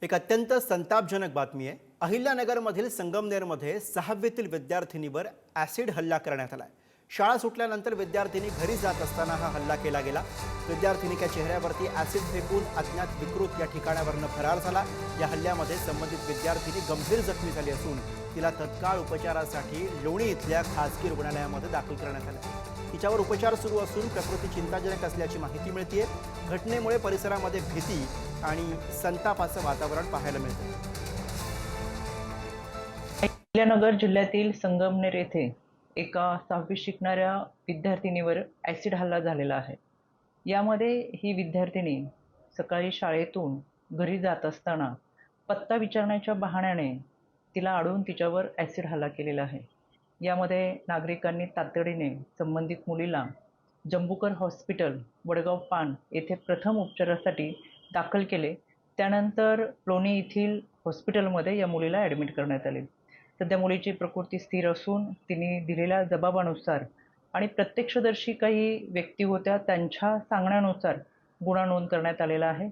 एक अत्यंत संतापजनक बातमी आहे। अहिल्यानगरमधील संगमनेरमध्ये 6वीतील विद्यार्थिनीवर ॲसिड हल्ला करण्यात आलाय। शाळा सुटल्यानंतर विद्यार्थिनी घरी जात असताना हा हल्ला केला गेला। विद्यार्थिनीच्या चेहऱ्यावरती ॲसिड फेकून अज्ञात विकृत या ठिकाणावरून फरार झाला। या हल्ल्यामध्ये संबंधित विद्यार्थिनी गंभीर जखमी झाली असून तिला तत्काळ उपचारासाठी लोणी इथल्या खासगी रुग्णालयामध्ये दाखल करण्यात आले। तिच्यावर उपचार सुरू असून प्रकृती चिंताजनक असल्याची माहिती मिळते। घटनेमुळे परिसरामध्ये भीती आणि संतापाचं वातावरण पाहायला मिळतं। अहिल्यानगर जिल्ह्यातील संगमनेर येथे एका 6वीत शिकणाऱ्या विद्यार्थिनीवर ॲसिड हल्ला झालेला आहे। यामध्ये ही विद्यार्थिनी सकाळी शाळेतून घरी जात असताना पत्ता विचारण्याच्या बहाण्याने तिला अडवून तिच्यावर ॲसिड हल्ला केलेला आहे। यामध्ये नागरिकांनी तातडीने संबंधित मुलीला जंबूकर हॉस्पिटल वडगाव पान येथे प्रथम उपचारासाठी दाखल केले। त्यानंतर लोणी येथील हॉस्पिटलमध्ये या मुलीला ॲडमिट करण्यात आले। सध्या मुलीची प्रकृती स्थिर असून तिने दिलेल्या जबाबानुसार आणि प्रत्यक्षदर्शी काही व्यक्ती होत्या त्यांच्या सांगण्यानुसार गुन्हा नोंद करण्यात आलेला आहे।